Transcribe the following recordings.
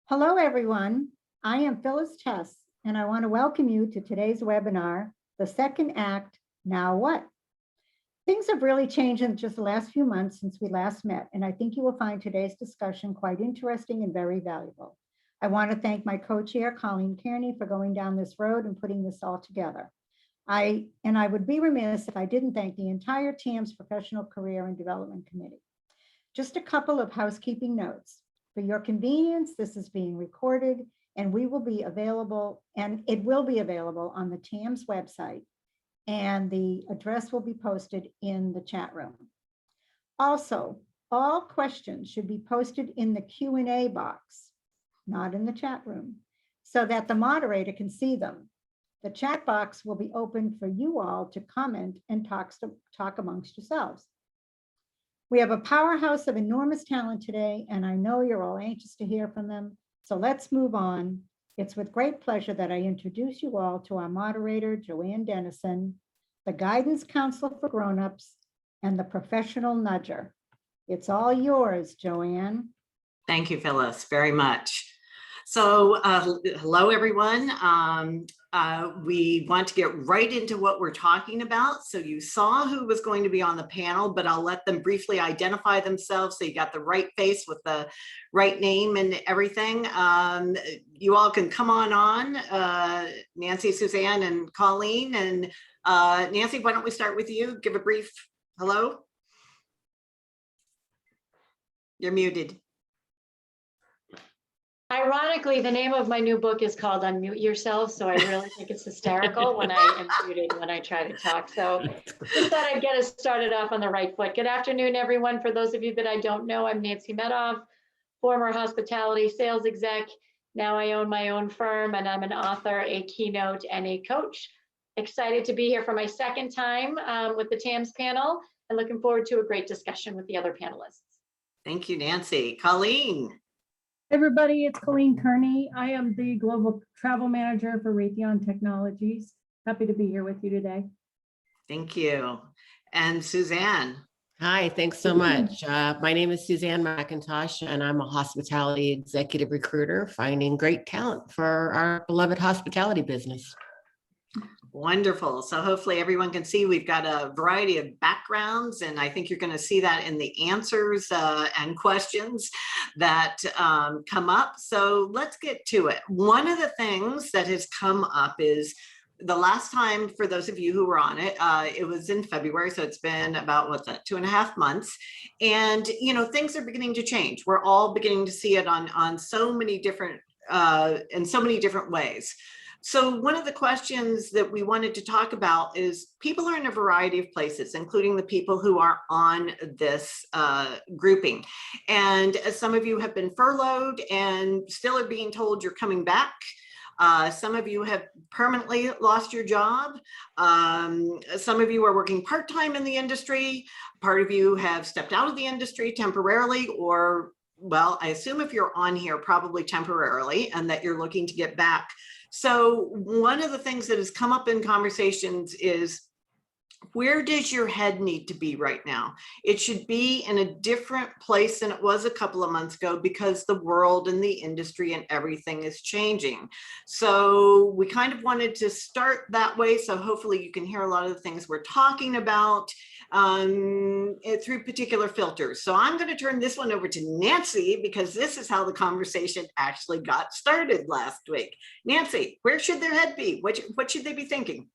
Hello, everyone. I am Phyllis Tess, and I want to welcome you to today's webinar, The Second Act, Now What? Things have really changed in just the last few months since we last met, and I think you will find today's discussion quite interesting and very valuable. I want to thank my co-chair, Colleen Kearney, for going down this road and putting this all together. I would be remiss if I didn't thank the entire TAM's Professional Career and Development Committee. Just a couple of housekeeping notes. For your convenience, this is being recorded and it will be available on the TAM's website, and the address will be posted in the chat room. Also, all questions should be posted in the Q&A box, not in the chat room, so that the moderator can see them. The chat box will be open for you all to comment and talk amongst yourselves. We have a powerhouse of enormous talent today, and I know you're all anxious to hear from them. So let's move on. It's with great pleasure that I introduce you all to our moderator, Joanne Dennison, the guidance counselor for grown-ups, and the professional nudger. It's all yours, Joanne. Thank you, Phyllis, very much. So hello, everyone. We want to get right into what we're talking about. So you saw who was going to be on the panel, but I'll let them briefly identify themselves so you got the right face with the right name and everything. You all can come on, Nancy, Suzanne, and Colleen. And Nancy, why don't we start with you? Give a brief hello. You're muted. Ironically, the name of my new book is called Unmute Yourself, so I really think it's hysterical when I am muted when I try to talk. So just thought I'd get us started off on the right foot. Good afternoon, everyone. For those of you that I don't know, I'm Nancy Medov, former hospitality sales exec. Now I own my own firm, and I'm an author, a keynote, and a coach. Excited to be here for my second time with the TAMS panel, and looking forward to a great discussion with the other panelists. Thank you, Nancy. Colleen. Everybody, it's Colleen Kearney. I am the Global Travel Manager for Raytheon Technologies. Happy to be here with you today. Thank you. And Suzanne. Hi, thanks so much. My name is Suzanne McIntosh, and I'm a hospitality executive recruiter, finding great talent for our beloved hospitality business. Wonderful. So hopefully everyone can see we've got a variety of backgrounds, and I think you're going to see that in the answers and questions that come up. So let's get to it. One of the things that has come up is the last time, for those of you who were on it, it was in February. So it's been about, what's that, 2.5 months. And, you know, things are beginning to change. We're all beginning to see it on so many different, in so many different ways. So one of the questions that we wanted to talk about is people are in a variety of places, including the people who are on this grouping. And some of you have been furloughed and still are being told you're coming back. Some of you have permanently lost your job. Some of you are working part-time in the industry. Part of you have stepped out of the industry temporarily, or, well, I assume if you're on here, probably temporarily, and that you're looking to get back. So one of the things that has come up in conversations is, where does your head need to be right now? It should be in a different place than it was a couple of months ago, because the world and the industry and everything is changing. So we kind of wanted to start that way. So hopefully you can hear a lot of the things we're talking about through particular filters. So I'm going to turn this one over to Nancy, because this is how the conversation actually got started last week. Nancy, where should their head be? What should they be thinking?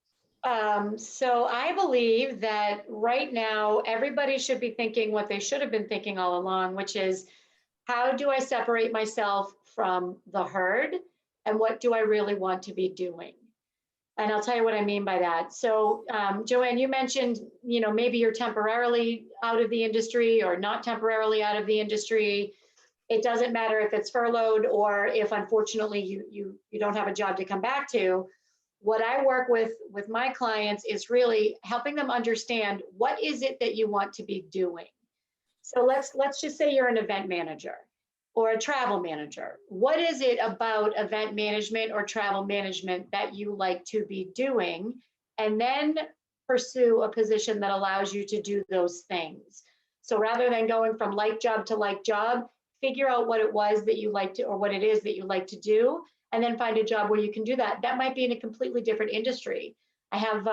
So I believe that right now, everybody should be thinking what they should have been thinking all along, which is, how do I separate myself from the herd? And what do I really want to be doing? And I'll tell you what I mean by that. So Joanne, you mentioned, you know, maybe you're temporarily out of the industry or not temporarily out of the industry. It doesn't matter if it's furloughed or if unfortunately you don't have a job to come back to. What I work with my clients is really helping them understand, what is it that you want to be doing? So let's just say you're an event manager or a travel manager. What is it about event management or travel management that you like to be doing? And then pursue a position that allows you to do those things. So rather than going from like job to like job, figure out what it was that you like to, or what it is that you like to do, and then find a job where you can do that. That might be in a completely different industry. I have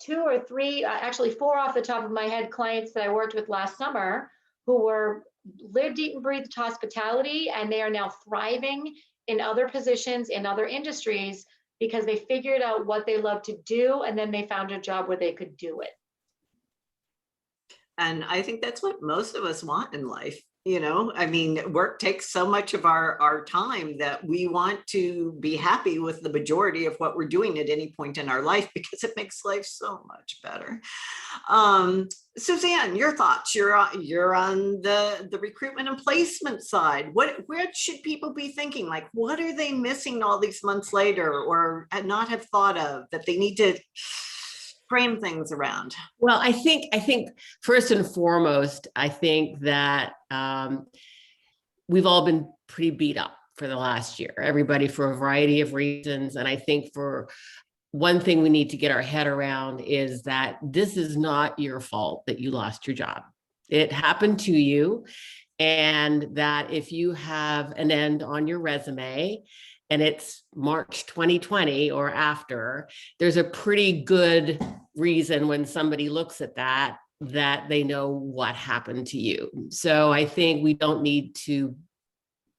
2 or 3, actually 4 off the top of my head, clients that I worked with last summer who were lived, eat, and breathed hospitality, and they are now thriving in other positions, in other industries, because they figured out what they love to do, and then they found a job where they could do it. And I think that's what most of us want in life. You know, I mean, work takes so much of our time that we want to be happy with the majority of what we're doing at any point in our life, because it makes life so much better. Suzanne, your thoughts? You're on the recruitment and placement side. What should people be thinking? Like, what are they missing all these months later, or not have thought of that they need to frame things around? Well, I think first and foremost, I think that we've all been pretty beat up for the last year, everybody, for a variety of reasons. And I think for one thing we need to get our head around is that this is not your fault that you lost your job. It happened to you. And that if you have an end on your resume and it's March 2020 or after, there's a pretty good reason when somebody looks at that they know what happened to you. So I think we don't need to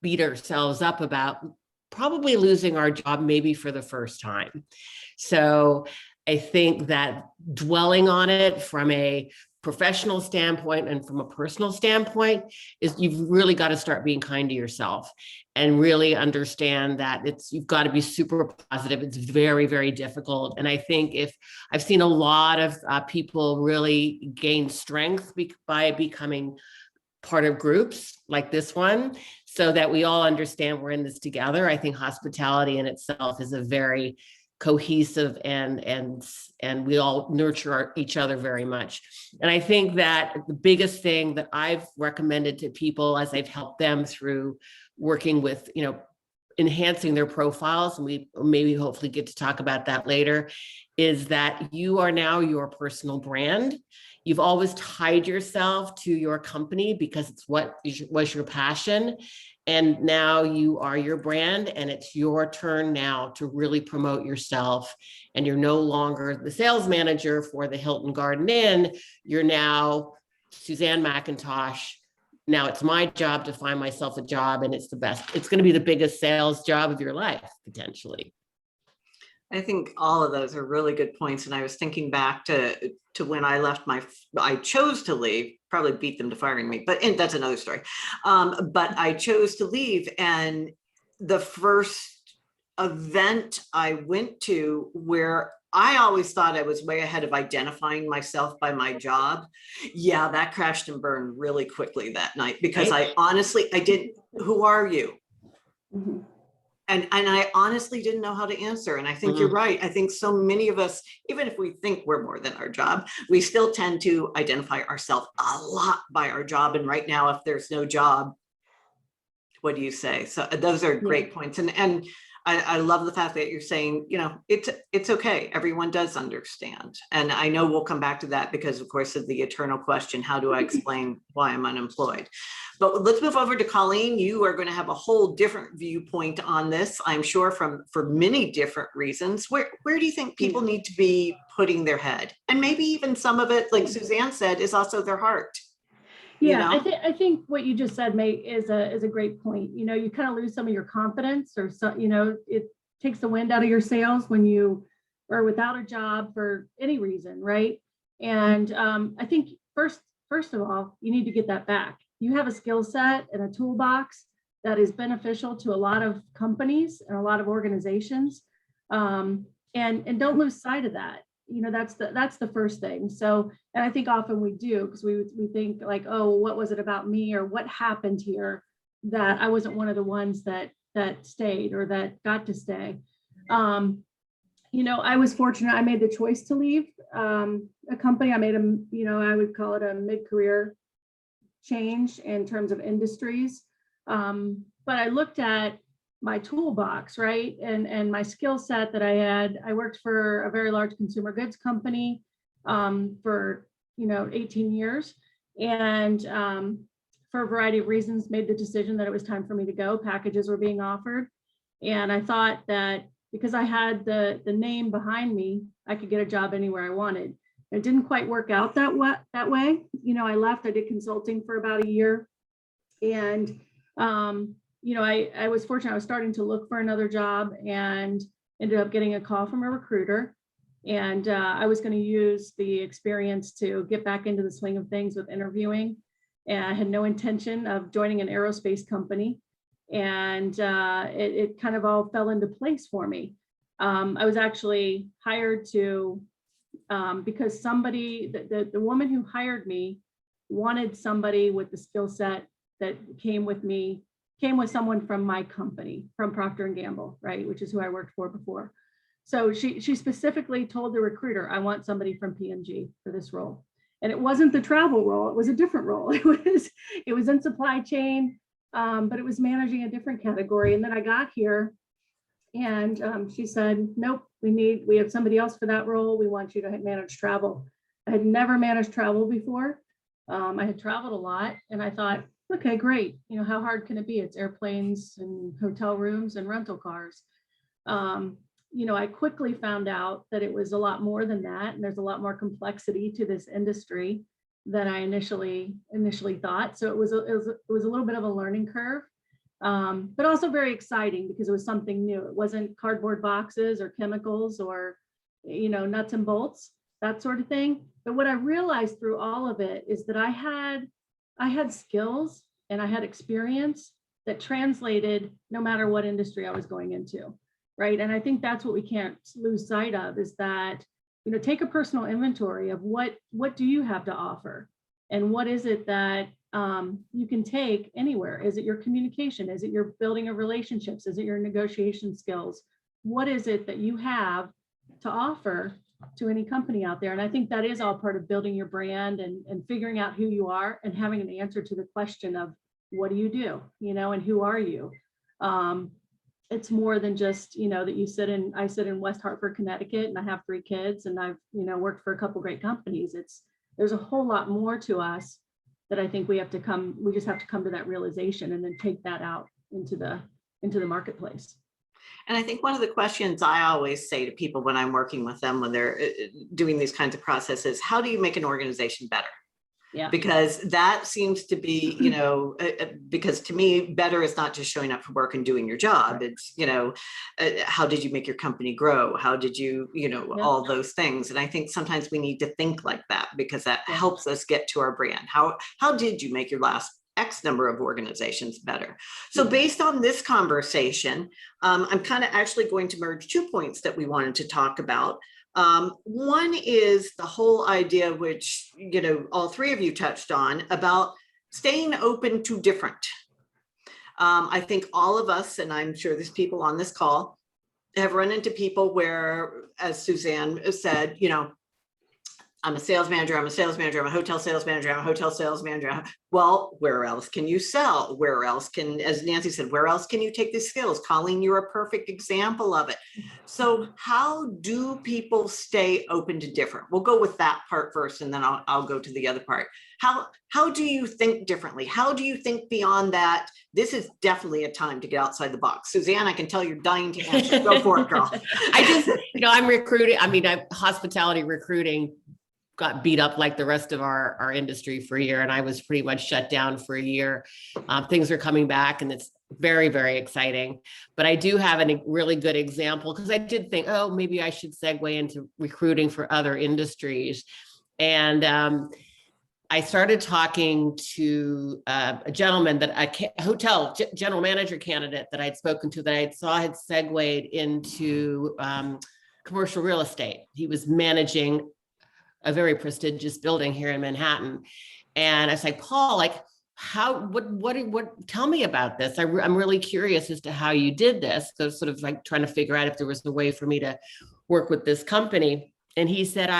beat ourselves up about probably losing our job maybe for the first time. So I think that dwelling on it from a professional standpoint and from a personal standpoint is you've really got to start being kind to yourself and really understand that you've got to be super positive. It's very, very difficult. And I think I've seen a lot of people really gain strength by becoming part of groups like this one, so that we all understand we're in this together. I think hospitality in itself is a very cohesive and we all nurture each other very much. And I think that the biggest thing that I've recommended to people as I've helped them through working with, enhancing their profiles, and we maybe hopefully get to talk about that later, is that you are now your personal brand. You've always tied yourself to your company because it's what was your passion. And now you are your brand, and it's your turn now to really promote yourself. And you're no longer the sales manager for the Hilton Garden Inn. You're now Suzanne McIntosh. Now it's my job to find myself a job, and it's the best. It's going to be the biggest sales job of your life, potentially. I think all of those are really good points. And I was thinking back to when I left I chose to leave, probably beat them to firing me, but that's another story. But I chose to leave. And the first event I went to, where I always thought I was way ahead of identifying myself by my job. Yeah, that crashed and burned really quickly that night, because I didn't, who are you? Mhm. And I honestly didn't know how to answer. And I think you're right. I think so many of us, even if we think we're more than our job, we still tend to identify ourselves a lot by our job. And right now, if there's no job, what do you say? So those are great points. And I love the fact that you're saying, it's okay. Everyone does understand. And I know we'll come back to that because, of course, of the eternal question, how do I explain why I'm unemployed? But let's move over to Colleen. You are going to have a whole different viewpoint on this, I'm sure, for many different reasons. Where do you think people need to be putting their head? And maybe even some of it, like Suzanne said, is also their heart. Yeah, I think what you just said, May, is a great point. You kind of lose some of your confidence, or so, it takes the wind out of your sails when you are without a job for any reason, right? And I think first of all, you need to get that back. You have a skill set and a toolbox that is beneficial to a lot of companies and a lot of organizations, and don't lose sight of that. That's the first thing. So, and I think often we do, because we think like, oh, what was it about me, or what happened here that I wasn't one of the ones that stayed or that got to stay. I was fortunate. I made the choice to leave a company. I made I would call it a mid-career change in terms of industries. But I looked at my toolbox, right? And my skill set that I had. I worked for a very large consumer goods company for 18 years. And for a variety of reasons, made the decision that it was time for me to go. Packages were being offered. And I thought that because I had the name behind me, I could get a job anywhere I wanted. It didn't quite work out that way. You know, I left, I did consulting for about a year. And, you know, I was fortunate. I was starting to look for another job and ended up getting a call from a recruiter. And I was going to use the experience to get back into the swing of things with interviewing. And I had no intention of joining an aerospace company. And it kind of all fell into place for me. I was actually hired to, because somebody, the woman who hired me wanted somebody with the skill set that came with someone from my company, from Procter & Gamble, right, which is who I worked for before. So she specifically told the recruiter, I want somebody from P&G for this role. And it wasn't the travel role, it was a different role. It was in supply chain, but it was managing a different category. And then I got here and she said, nope, we have somebody else for that role. We want you to manage travel. I had never managed travel before. I had traveled a lot and I thought, okay, great. You know, how hard can it be? It's airplanes and hotel rooms and rental cars. You know, I quickly found out that it was a lot more than that. And there's a lot more complexity to this industry than I initially thought. So it was a little bit of a learning curve, but also very exciting because it was something new. It wasn't cardboard boxes or chemicals or, you know, nuts and bolts, that sort of thing. But what I realized through all of it is that I had skills and I had experience that translated no matter what industry I was going into, right? And I think that's what we can't lose sight of is that, you know, take a personal inventory of what do you have to offer? And what is it that you can take anywhere? Is it your communication? Is it your building of relationships? Is it your negotiation skills? What is it that you have to offer to any company out there? And I think that is all part of building your brand and figuring out who you are and having an answer to the question of what do you do, you know, and who are you? It's more than just, you know, that I sit in West Hartford, Connecticut, and I have 3 kids and I've, you know, worked for a couple great companies. There's a whole lot more to us that I think we just have to come to that realization and then take that out into the marketplace. And I think one of the questions I always say to people when I'm working with them, when they're doing these kinds of processes, how do you make an organization better? Yeah. Because that seems to be, you know, because to me, better is not just showing up for work and doing your job. Right. It's, you know, how did you make your company grow? How did you, you know, Yeah. all those things. And I think sometimes we need to think like that because that helps us get to our brand. How did you make your last X number of organizations better? So based on this conversation, I'm kind of actually going to merge 2 points that we wanted to talk about. One is the whole idea, which, you know, all 3 of you touched on, about staying open to different. I think all of us, and I'm sure there's people on this call, have run into people where, as Suzanne said, you know, I'm a sales manager, I'm a sales manager, I'm a hotel sales manager, I'm a hotel sales manager. Well, where else can you sell? Where else can, as Nancy said, where else can you take these skills? Colleen, you're a perfect example of it. So how do people stay open to different? We'll go with that part first, and then I'll go to the other part. How do you think differently? How do you think beyond that? This is definitely a time to get outside the box. Suzanne, I can tell you're dying to answer. Go for it, girl. I'm recruiting. I mean, hospitality recruiting got beat up like the rest of our industry for a year. And I was pretty much shut down for a year. Things are coming back and it's very, very exciting. But I do have a really good example because I did think, oh, maybe I should segue into recruiting for other industries. And I started talking to a gentleman a hotel general manager candidate that I'd spoken to that I saw had segued into commercial real estate. He was managing a very prestigious building here in Manhattan. And I was like, Paul, like, what, tell me about this. I'm really curious as to how you did this. So sort of like trying to figure out if there was a way for me to work with this company. And he said,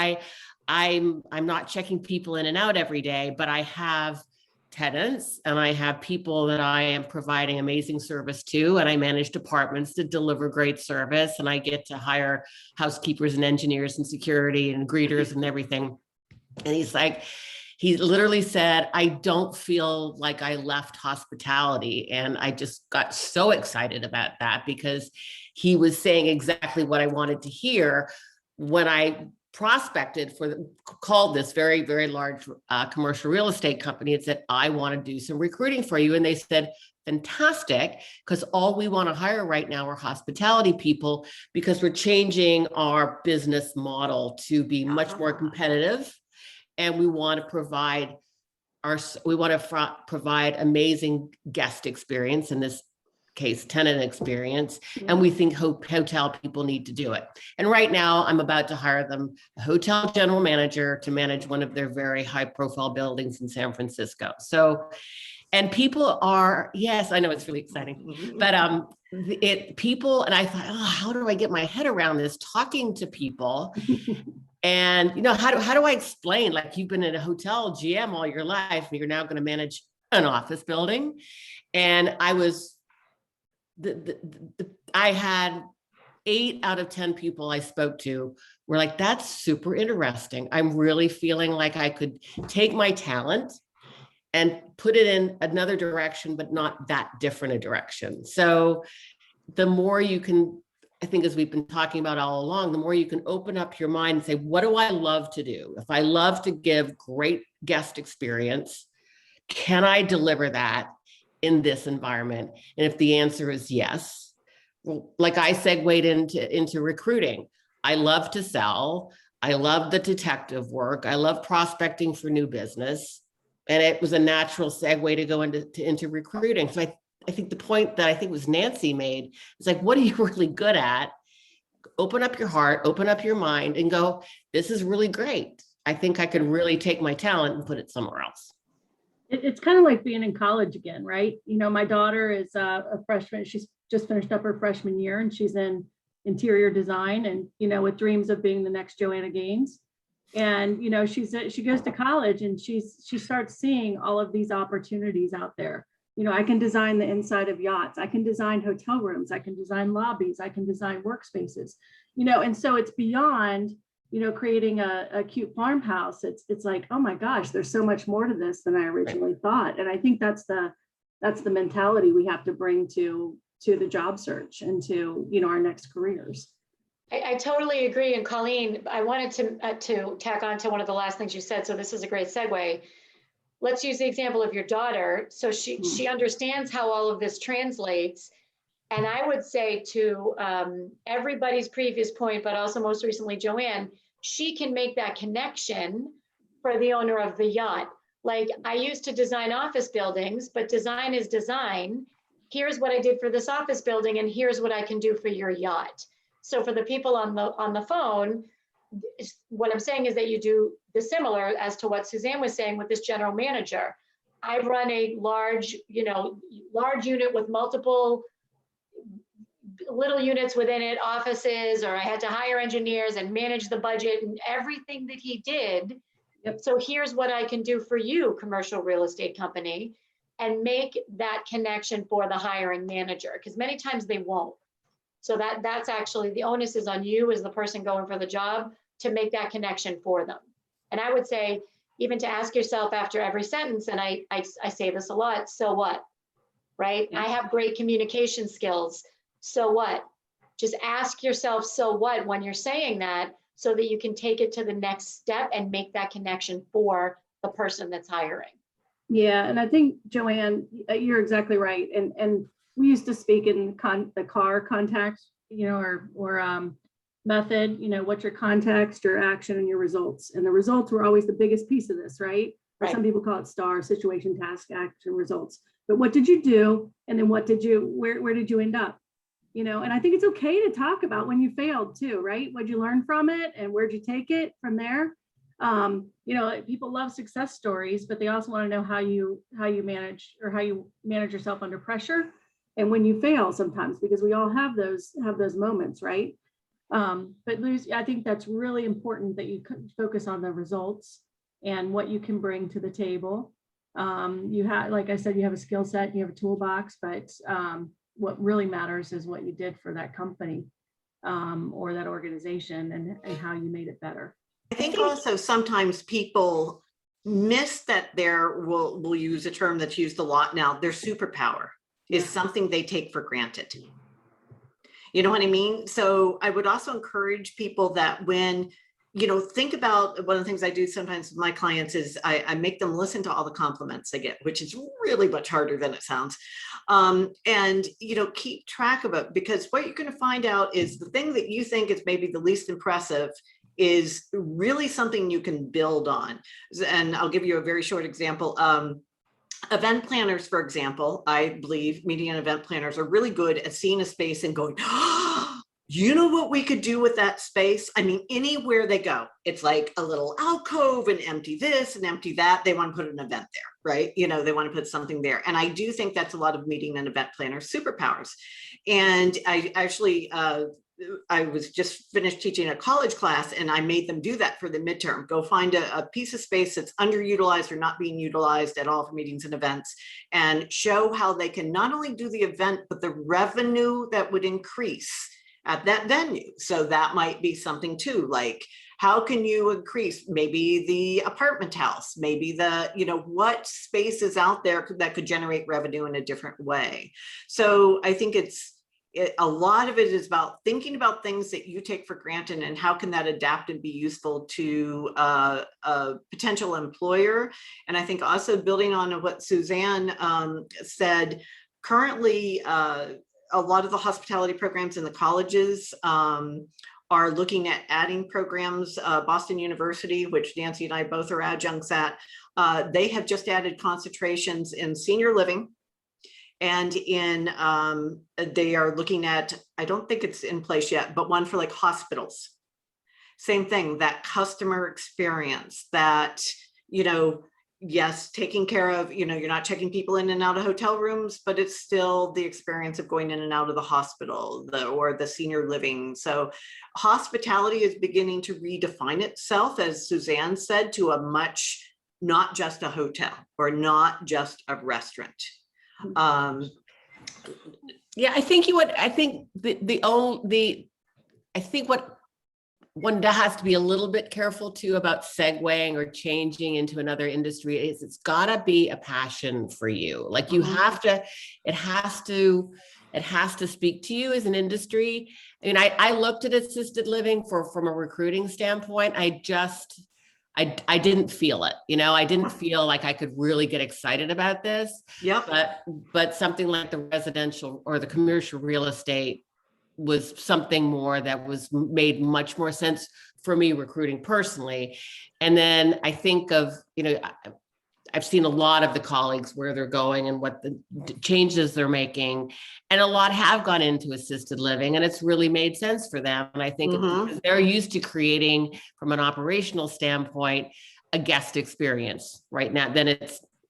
I'm not checking people in and out every day, but I have tenants and I have people that I am providing amazing service to, and I manage departments to deliver great service, and I get to hire housekeepers and engineers and security and greeters and everything. And he's like, he literally said, I don't feel like I left hospitality. And I just got so excited about that because he was saying exactly what I wanted to hear when I prospected called this very, very large commercial real estate company and said, I want to do some recruiting for you. And they said, fantastic, because all we want to hire right now are hospitality people because we're changing our business model to be much more competitive. And we want to provide provide amazing guest experience, in this case, tenant experience. And we think hotel people need to do it. And right now I'm about to hire them a hotel general manager to manage one of their very high profile buildings in San Francisco. So, and people are, yes, I know it's really exciting, but people, and I thought, oh, how do I get my head around this, talking to people? And, you know, how do I explain, like, you've been in a hotel GM all your life, and you're now going to manage an office building. And I was, I had 8 out of 10 people I spoke to were like, that's super interesting. I'm really feeling like I could take my talent and put it in another direction, but not that different a direction. So the more you can, I think, as we've been talking about all along, the more you can open up your mind and say, what do I love to do? If I love to give great guest experience, can I deliver that in this environment? And if the answer is yes, well, like I segued into recruiting. I love to sell. I love the detective work. I love prospecting for new business. And it was a natural segue to go into recruiting. So I think the point that I think was Nancy made is like, what are you really good at? Open up your heart, open up your mind, and go, this is really great. I think I could really take my talent and put it somewhere else. It's kind of like being in college again, right? You know, my daughter is a freshman. She's just finished up her freshman year, and she's in interior design, and, you know, with dreams of being the next Joanna Gaines. And, you know, she goes to college, and she starts seeing all of these opportunities out there. You know, I can design the inside of yachts. I can design hotel rooms. I can design lobbies. I can design workspaces, you know, and so it's beyond, you know, creating a cute farmhouse. It's like, oh my gosh, there's so much more to this than I originally thought. And I think that's the mentality we have to bring to the job search and to, you know, our next careers. I totally agree. And Colleen, I wanted to tack on to one of the last things you said. So this is a great segue. Let's use the example of your daughter. So she understands how all of this translates. And I would say to everybody's previous point, but also most recently Joanne, she can make that connection for the owner of the yacht. Like, I used to design office buildings, but design is design. Here's what I did for this office building, and here's what I can do for your yacht. So for the people on the phone, what I'm saying is that you do the similar as to what Suzanne was saying with this general manager. I run a large unit with multiple little units within it, offices, or I had to hire engineers and manage the budget and everything that he did. Yep. So here's what I can do for you, commercial real estate company, and make that connection for the hiring manager, because many times they won't. So that's actually, the onus is on you as the person going for the job to make that connection for them. And I would say, even to ask yourself after every sentence, and I say this a lot, so what, right? Yeah. I have great communication skills, so what? Just ask yourself, so what, when you're saying that, so that you can take it to the next step and make that connection for the person that's hiring. Yeah, and I think, Joanne, you're exactly right. And we used to speak in the CAR context, you know, or method, you know, what's your context, your action, and your results. And the results were always the biggest piece of this, right? Right. Some people call it STAR, situation, task, action, results. But what did you do? And then where did you end up? You know, and I think it's okay to talk about when you failed too, right? What'd you learn from it, and where'd you take it from there? You know, people love success stories, but they also want to know how you manage yourself under pressure, and when you fail sometimes, because we all have those moments, right? But Lucy, I think that's really important that you focus on the results and what you can bring to the table. You have, like I said, you have a skill set, you have a toolbox, but what really matters is what you did for that company or that organization, and how you made it better. I think also sometimes people miss that we'll use a term that's used a lot now, their superpower is something they take for granted. You know what I mean? So I would also encourage people that when, think about, one of the things I do sometimes with my clients is I make them listen to all the compliments they get, which is really much harder than it sounds. And, keep track of it, because what you're going to find out is the thing that you think is maybe the least impressive is really something you can build on. And I'll give you a very short example. Event planners, for example, I believe meeting and event planners are really good at seeing a space and going, oh, you know what we could do with that space? I mean, anywhere they go, it's like a little alcove and empty this and empty that. They want to put an event there, right? They want to put something there. And I do think that's a lot of meeting and event planner superpowers. And I actually, I was just finished teaching a college class, and I made them do that for the midterm. Go find a piece of space that's underutilized or not being utilized at all for meetings and events, and show how they can not only do the event, but the revenue that would increase at that venue. So that might be something too, like how can you increase maybe the apartment house, maybe the, what space is out there that could generate revenue in a different way. So I think a lot of it is about thinking about things that you take for granted and how can that adapt and be useful to a potential employer. And I think also building on what Suzanne said, currently a lot of the hospitality programs in the colleges are looking at adding programs. Boston University, which Nancy and I both are adjuncts at, they have just added concentrations in senior living. And they are looking at, I don't think it's in place yet, but one for like hospitals. Same thing, that customer experience that, yes, taking care of, you're not checking people in and out of hotel rooms, but it's still the experience of going in and out of the hospital or the senior living. So hospitality is beginning to redefine itself, as Suzanne said, to a much, not just a hotel or not just a restaurant. Yeah, I think what one has to be a little bit careful too about segueing or changing into another industry is it's gotta be a passion for you. Like you have to, it has to speak to you as an industry. I mean, I looked at assisted living from a recruiting standpoint. I didn't feel it, I didn't feel like I could really get excited about this. Yep. But something like the residential or the commercial real estate was something more that made much more sense for me recruiting personally. And then I think of, I've seen a lot of the colleagues where they're going and what the changes they're making. And a lot have gone into assisted living and it's really made sense for them. And I think because they're used to creating from an operational standpoint, a guest experience right now,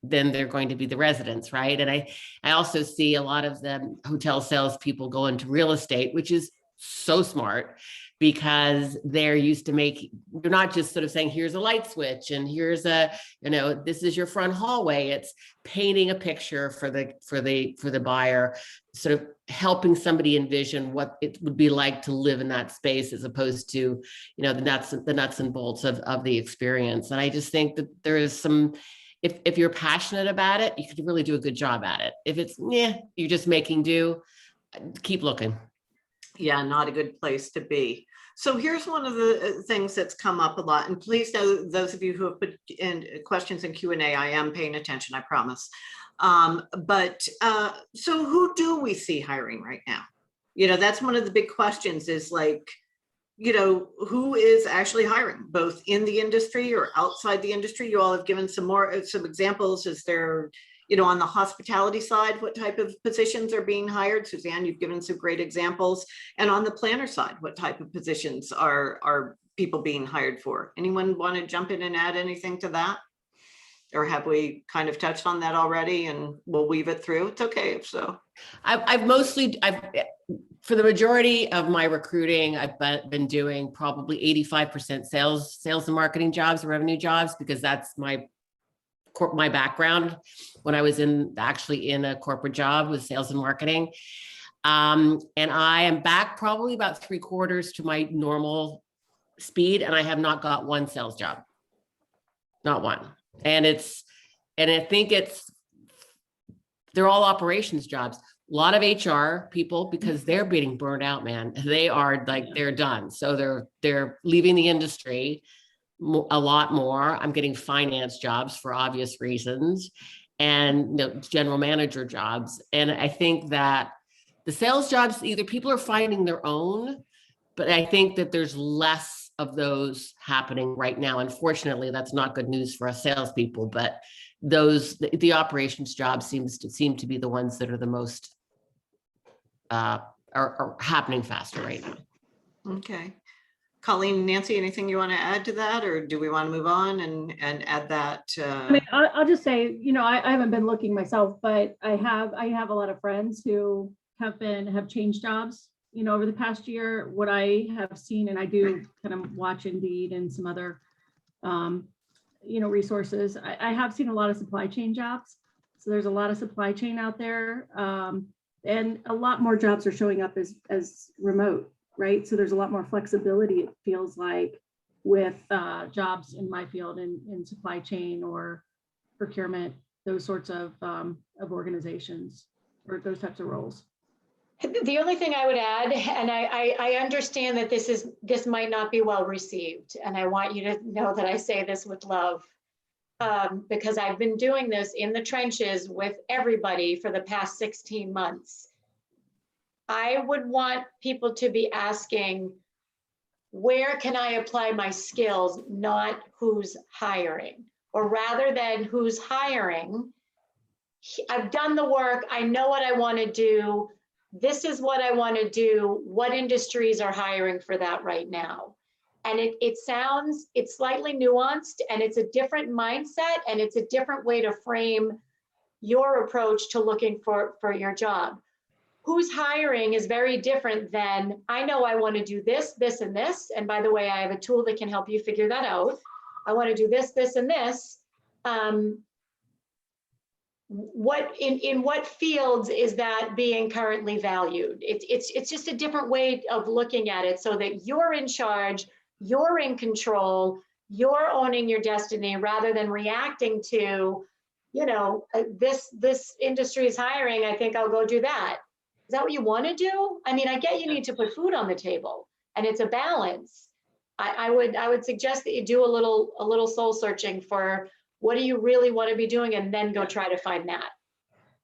then they're going to be the residents, right? And I also see a lot of the hotel salespeople go into real estate, which is so smart because they're used to you're not just sort of saying, here's a light switch and here's this is your front hallway. It's painting a picture for the buyer, sort of helping somebody envision what it would be like to live in that space as opposed to, the nuts and bolts of the experience. And I just think that there is some, if you're passionate about it, you could really do a good job at it. If it's, you're just making do, keep looking. Yeah, not a good place to be. So here's one of the things that's come up a lot, and please know those of you who have put in questions in Q&A, I am paying attention, I promise. So who do we see hiring right now? That's one of the big questions is like, who is actually hiring, both in the industry or outside the industry? You all have given some examples. Is there, on the hospitality side, what type of positions are being hired? Suzanne, you've given some great examples. And on the planner side, what type of positions are people being hired for? Anyone want to jump in and add anything to that? Or have we kind of touched on that already and we'll weave it through? It's okay if so. For the majority of my recruiting, I've been doing probably 85% sales and marketing jobs, revenue jobs, because that's my background when I was actually in a corporate job with sales and marketing. And I am back probably about 3/4 to my normal speed. And I have not got one sales job, not one. And I think they're all operations jobs. A lot of HR people, because they're being burned out, man. They are like, they're done. So they're leaving the industry a lot more. I'm getting finance jobs for obvious reasons, and general manager jobs. And I think that the sales jobs, either people are finding their own, but I think that there's less of those happening right now. Unfortunately, that's not good news for us salespeople, but the operations jobs seem to be the ones that are the most are happening faster right now. Okay. Colleen, Nancy, anything you want to add to that, or do we want to move on and add that? I mean, I'll just say, I haven't been looking myself, but I have a lot of friends who have changed jobs, over the past year. What I have seen, and I do kind of watch Indeed and some other, resources. I have seen a lot of supply chain jobs. So there's a lot of supply chain out there, and a lot more jobs are showing up as remote, right? So there's a lot more flexibility, it feels like, with jobs in my field in supply chain or procurement, those sorts of organizations or those types of roles. The only thing I would add, and I understand that this might not be well received, and I want you to know that I say this with love, because I've been doing this in the trenches with everybody for the past 16 months. I would want people to be asking, where can I apply my skills, not who's hiring, or rather than who's hiring. I've done the work. I know what I want to do. This is what I want to do. What industries are hiring for that right now? And it's slightly nuanced, and it's a different mindset, and it's a different way to frame your approach to looking for your job. Who's hiring is very different than, I know I want to do this, this, and this. And by the way, I have a tool that can help you figure that out. I want to do this, this, and this. In what fields is that being currently valued? It's just a different way of looking at it, so that you're in charge, you're in control, you're owning your destiny, rather than reacting to, this industry is hiring, I think I'll go do that. Is that what you want to do? I mean, I get you need to put food on the table, and it's a balance. I would suggest that you do a little soul searching for, what do you really want to be doing, and then go try to find that.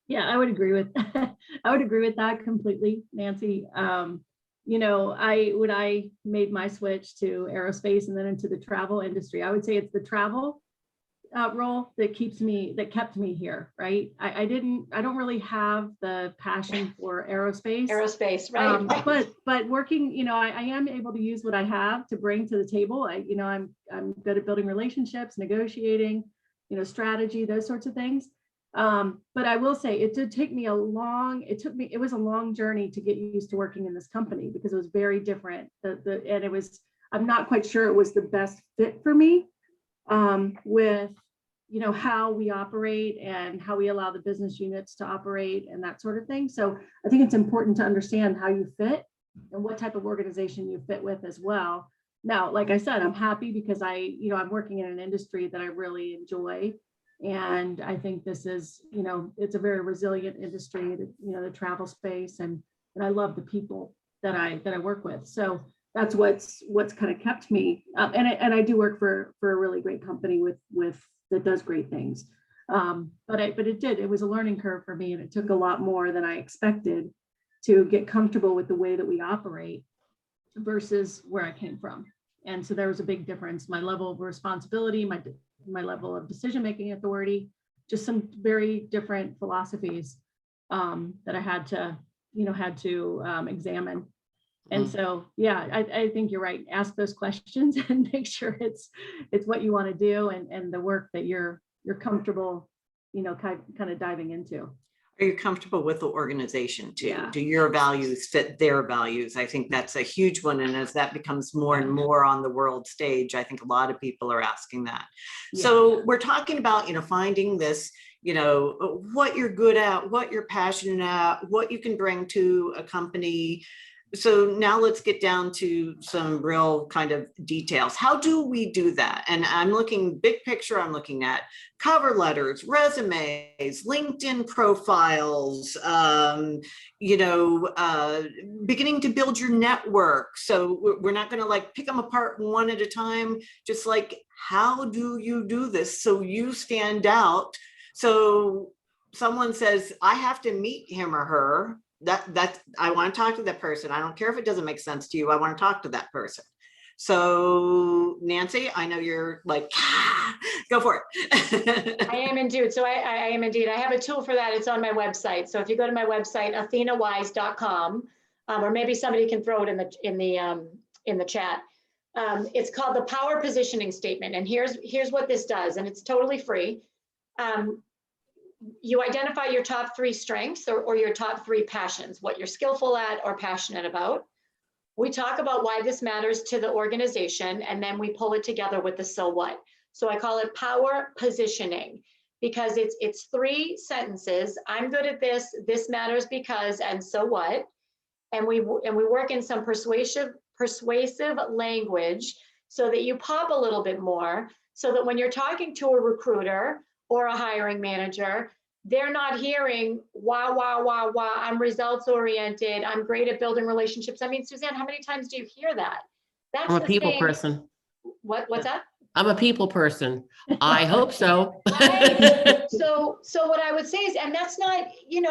Yeah, I would agree with that completely, Nancy. When I made my switch to aerospace and then into the travel industry, I would say it's the travel role that kept me here, right? I don't really have the passion for aerospace. Aerospace, right? But working, I am able to use what I have to bring to the table. I'm good at building relationships, negotiating, strategy, those sorts of things. But I will say it did take me it was a long journey to get used to working in this company, because it was very different. I'm not quite sure it was the best fit for me, with, how we operate and how we allow the business units to operate and that sort of thing. So I think it's important to understand how you fit and what type of organization you fit with as well. Now, like I said, I'm happy because I'm working in an industry that I really enjoy. And I think this is, it's a very resilient industry, the travel space, and I love the people that I work with. So that's what's kind of kept me. And I do work for a really great company with that does great things. But it was a learning curve for me, and it took a lot more than I expected to get comfortable with the way that we operate versus where I came from. And so there was a big difference. My level of responsibility, my level of decision-making authority, just some very different philosophies that I had to examine. And so, yeah, I think you're right. Ask those questions and make sure it's what you want to do and the work that you're comfortable, kind of diving into. Are you comfortable with the organization too? Yeah. Do your values fit their values? I think that's a huge one. And as that becomes more and more on the world stage, I think a lot of people are asking that. Yeah. So we're talking about, finding this, what you're good at, what you're passionate at, what you can bring to a company. So now let's get down to some real kind of details. How do we do that? And I'm looking big picture, I'm looking at cover letters, resumes, LinkedIn profiles, beginning to build your network. So we're not going to like pick them apart one at a time, just like, how do you do this so you stand out? So someone says, I have to meet him or her. That I want to talk to that person. I don't care if it doesn't make sense to you. I want to talk to that person. So Nancy, I know you're like, go for it. I am indeed. So I am indeed. I have a tool for that. It's on my website. So if you go to my website, athenawise.com, or maybe somebody can throw it in the chat. It's called the Power Positioning Statement. And here's what this does, and it's totally free. You identify your top 3 strengths or your top 3 passions, what you're skillful at or passionate about. We talk about why this matters to the organization, and then we pull it together with the so what. So I call it power positioning because it's 3 sentences. I'm good at this, this matters because, and so what. And we work in some persuasive language so that you pop a little bit more, so that when you're talking to a recruiter or a hiring manager, they're not hearing, wow, wow, wow, wow, I'm results oriented, I'm great at building relationships. I mean, Suzanne, how many times do you hear that? That's I'm a people person. What's that? I'm a people person. I hope so. Right? So what I would say is, and that's not, you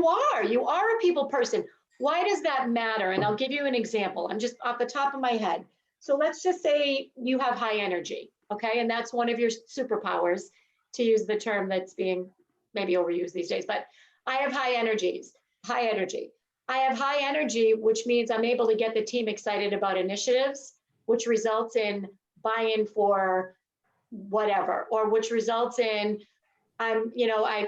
are a people person. Why does that matter? And I'll give you an example. I'm just off the top of my head. So let's just say you have high energy, okay? And that's one of your superpowers, to use the term that's being maybe overused these days, but I have high energy. I have high energy, which means I'm able to get the team excited about initiatives, which results in buy-in for whatever, or which results in I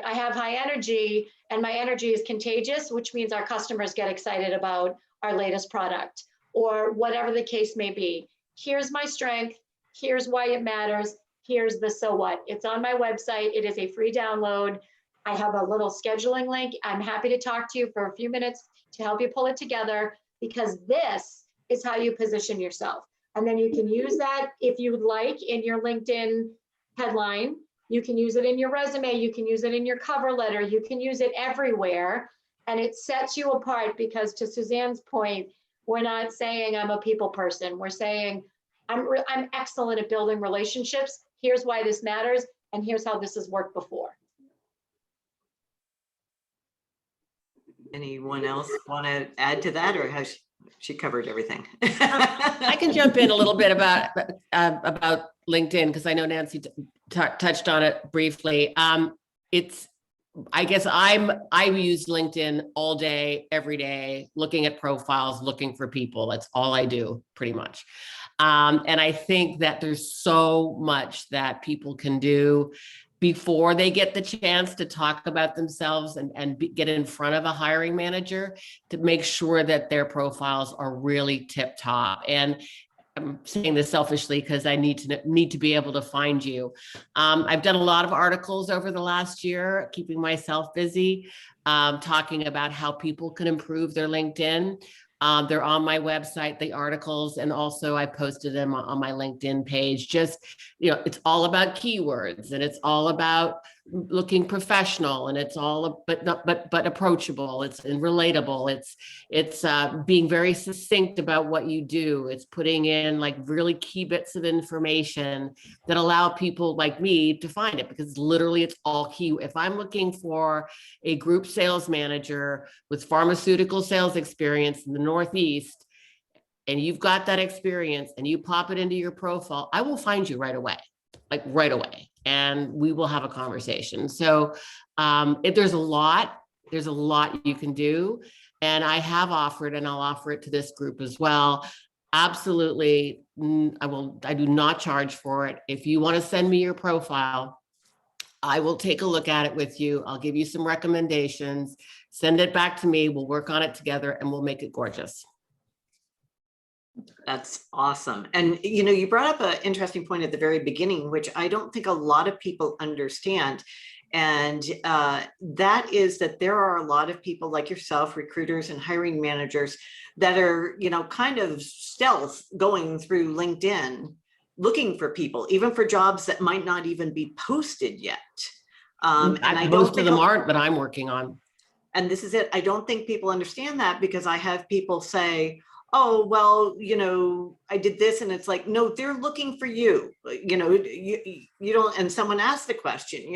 have high energy and my energy is contagious, which means our customers get excited about our latest product or whatever the case may be. Here's my strength. Here's why it matters. Here's the so what. It's on my website. It is a free download. I have a little scheduling link. I'm happy to talk to you for a few minutes to help you pull it together, because this is how you position yourself. And then you can use that if you would like in your LinkedIn headline. You can use it in your resume. You can use it in your cover letter. You can use it everywhere. And it sets you apart because, to Suzanne's point, we're not saying I'm a people person. We're saying I'm excellent at building relationships. Here's why this matters. And here's how this has worked before. Anyone else want to add to that, or has she covered everything? I can jump in a little bit about LinkedIn, because I know Nancy touched on it briefly. I guess I've used LinkedIn all day, every day, looking at profiles, looking for people. That's all I do, pretty much. And I think that there's so much that people can do before they get the chance to talk about themselves and get in front of a hiring manager, to make sure that their profiles are really tip top. And I'm saying this selfishly because I need to be able to find you. I've done a lot of articles over the last year, keeping myself busy, talking about how people can improve their LinkedIn. They're on my website, the articles, and also I posted them on my LinkedIn page. Just, it's all about keywords, and it's all about looking professional, and it's all but approachable. It's relatable. It's being very succinct about what you do. It's putting in like really key bits of information that allow people like me to find it, because literally it's all key. If I'm looking for a group sales manager with pharmaceutical sales experience in the Northeast, and you've got that experience and you pop it into your profile, I will find you right away, and we will have a conversation. So there's a lot you can do. And I have offered, and I'll offer it to this group as well. Absolutely. I do not charge for it. If you want to send me your profile, I will take a look at it with you. I'll give you some recommendations, send it back to me. We'll work on it together and we'll make it gorgeous. That's awesome. And, you brought up an interesting point at the very beginning, which I don't think a lot of people understand. And that is that there are a lot of people like yourself, recruiters and hiring managers, that are, kind of stealth going through LinkedIn, looking for people, even for jobs that might not even be posted yet. And I don't Most of think them aren't, but I'm working on. And this is it. I don't think people understand that, because I have people say, oh, well, I did this, and it's like, no, they're looking for you. You don't. And someone asked the question,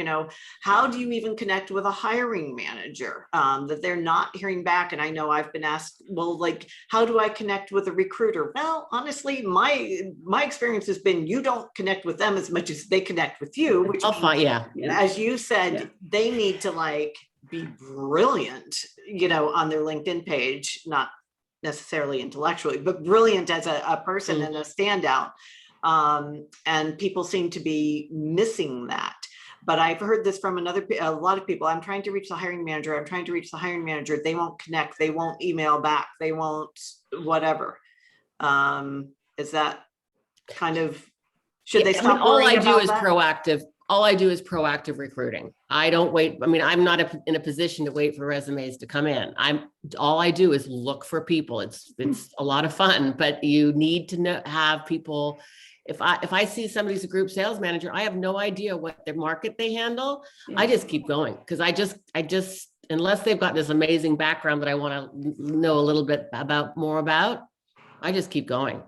how do you even connect with a hiring manager that they're not hearing back? And I know I've been asked, well, like, how do I connect with a recruiter? Well, honestly, my experience has been, you don't connect with them as much as they connect with you, which I'll find, yeah. as you said, they need to be brilliant, on their LinkedIn page, not necessarily intellectually, but brilliant as a person and a standout. And people seem to be missing that. But I've heard this from a lot of people. I'm trying to reach the hiring manager. I'm trying to reach the hiring manager. They won't connect. They won't email back. They won't whatever. Is that kind of, should they stop all I worrying do about is that? proactive. All I do is proactive recruiting. I don't wait. I mean, I'm not in a position to wait for resumes to come in. All I do is look for people. It's a lot of fun, but you need to have people. If I see somebody's a group sales manager, I have no idea what their market they handle. I just keep going, because I just unless they've got this amazing background that I want to know a little bit more about, I just keep going.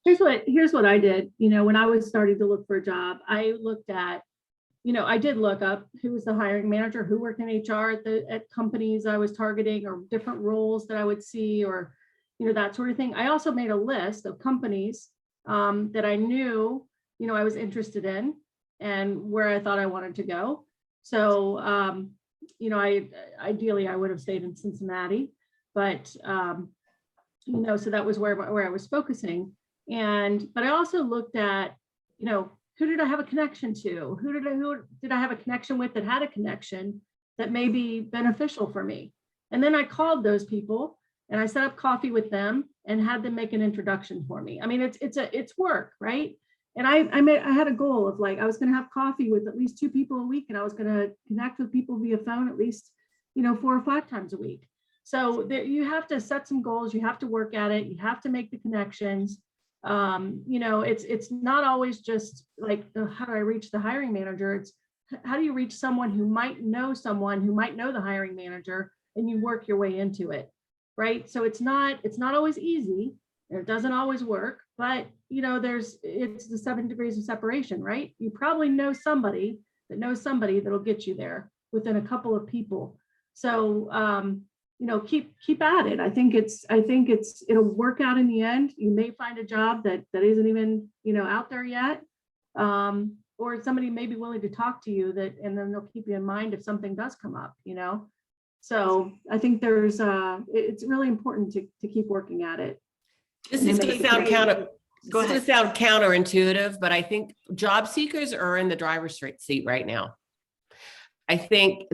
Here's what I did. When I was starting to look for a job, I looked at, I did look up who was the hiring manager, who worked in HR at companies I was targeting, or different roles that I would see, or, that sort of thing. I also made a list of companies that I knew, I was interested in and where I thought I wanted to go. So, ideally I would have stayed in Cincinnati, but, so that was where I was focusing. But I also looked at, who did I have a connection to? Who did I have a connection with that had a connection that may be beneficial for me? And then I called those people and I set up coffee with them and had them make an introduction for me. I mean, it's work, right? And I had a goal of I was going to have coffee with at least 2 people a week, and I was going to connect with people via phone at least, 4 or 5 times a week. So you have to set some goals. You have to work at it. You have to make the connections. It's not always just how do I reach the hiring manager? It's how do you reach someone who might know the hiring manager, and you work your way into it, right? So it's not always easy. It doesn't always work, but it's the 7 degrees of separation, right? You probably know somebody that knows somebody that'll get you there within a couple of people. So keep at it. I think it'll work out in the end. You may find a job that isn't even, out there yet. Or somebody may be willing to talk to you and then they'll keep you in mind if something does come up, So I think it's really important to keep working at it. This is going to sound counterintuitive, but I think job seekers are in the driver's seat right now. I think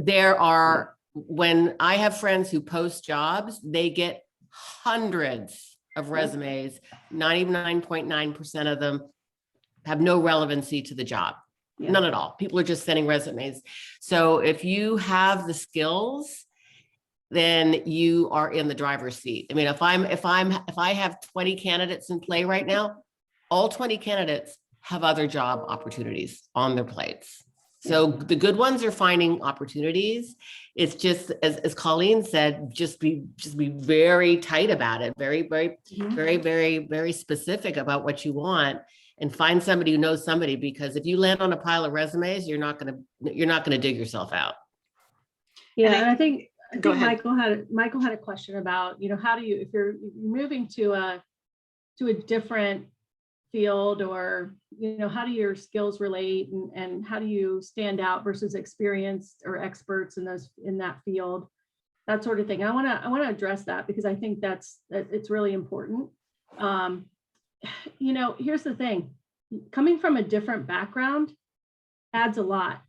when I have friends who post jobs, they get hundreds of resumes. 99.9% of them have no relevancy to the job. Yeah. None at all. People are just sending resumes. So if you have the skills, then you are in the driver's seat. I mean, if I have 20 candidates in play right now, all 20 candidates have other job opportunities on their plates. So the good ones are finding opportunities. It's just, as Colleen said, just be very tight about it, very, very, very, very, very specific about what you want, and find somebody who knows somebody, because if you land on a pile of resumes, you're not gonna dig yourself out. Yeah, and I think Michael had a question about, how do you, if you're moving to a different field, or how do your skills relate, and how do you stand out versus experienced or experts in that field, that sort of thing. I want to address that, because I think it's really important. Here's the thing, coming from a different background adds a lot,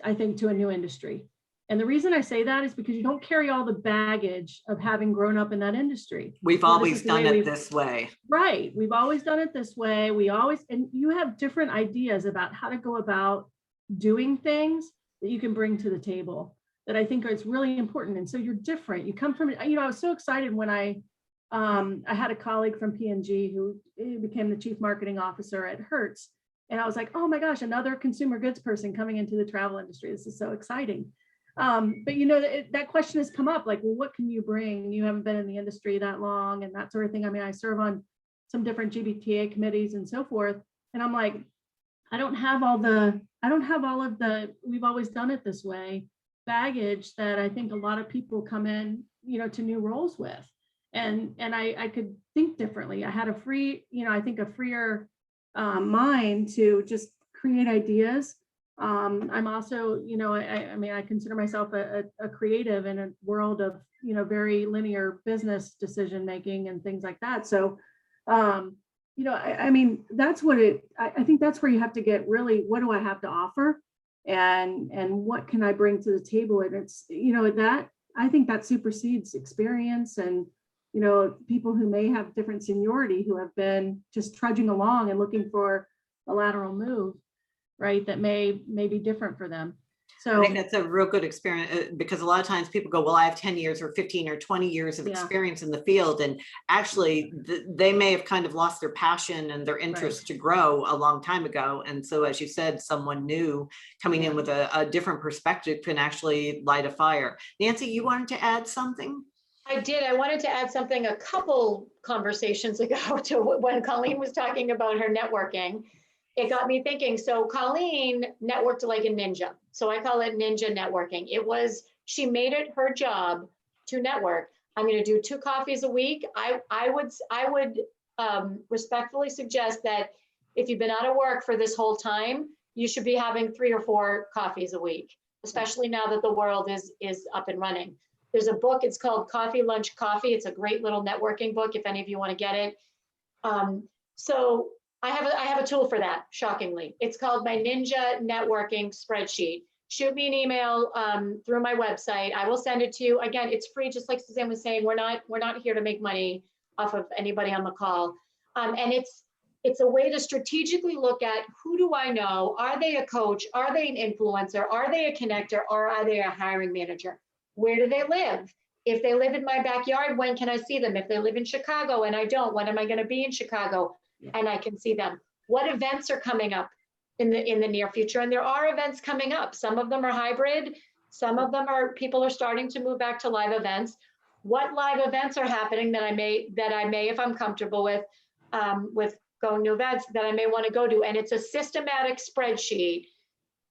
I think, to a new industry. And the reason I say that is because you don't carry all the baggage of having grown up in that industry. We've always done it this way. Right. We've always done it this way. And you have different ideas about how to go about doing things that you can bring to the table that I think is really important. And so you're different. You come from, I was so excited when I had a colleague from P&G who became the chief marketing officer at Hertz. And I was like, oh my gosh, another consumer goods person coming into the travel industry. This is so exciting. But that question has come up, like, well, what can you bring? You haven't been in the industry that long and that sort of thing. I mean, I serve on some different GBTA committees and so forth. And I'm like, I don't have all of the, we've always done it this way, baggage that I think a lot of people come in, to new roles with. And I could think differently. I had a freer mind to just create ideas. I'm also, I consider myself a creative in a world of, very linear business decision making and things like that. So, that's what I think that's where you have to get really, what do I have to offer? And what can I bring to the table? And it's, that I think that supersedes experience and, people who may have different seniority who have been just trudging along and looking for a lateral move, right? That may be different for them. So I think that's a real good experience because a lot of times people go, well, I have 10 years or 15 or 20 years of experience in the field. And actually they may have kind of lost their passion and their interest to grow a long time ago. And so, as you said, someone new coming in with a different perspective can actually light a fire. Nancy, you wanted to add something? I did. I wanted to add something a couple conversations ago to when Colleen was talking about her networking. It got me thinking. So Colleen networked like a ninja. So I call it ninja networking. She made it her job to network. I'm going to do 2 coffees a week. I would respectfully suggest that if you've been out of work for this whole time, you should be having 3 or 4 coffees a week, especially now that the world is up and running. There's a book, it's called Coffee, Lunch, Coffee. It's a great little networking book if any of you want to get it. So I have a tool for that, shockingly. It's called my Ninja Networking Spreadsheet. Shoot me an email through my website. I will send it to you. Again, it's free, just like Suzanne was saying. We're not here to make money off of anybody on the call. And it's a way to strategically look at, who do I know? Are they a coach? Are they an influencer? Are they a connector? Or are they a hiring manager? Where do they live? If they live in my backyard, when can I see them? If they live in Chicago and I don't, when am I going to be in Chicago and I can see them? What events are coming up in the near future? And there are events coming up. Some of them are hybrid. Some of them are, people are starting to move back to live events. What live events are happening that I may, if I'm comfortable with going to events, that I may want to go to? And it's a systematic spreadsheet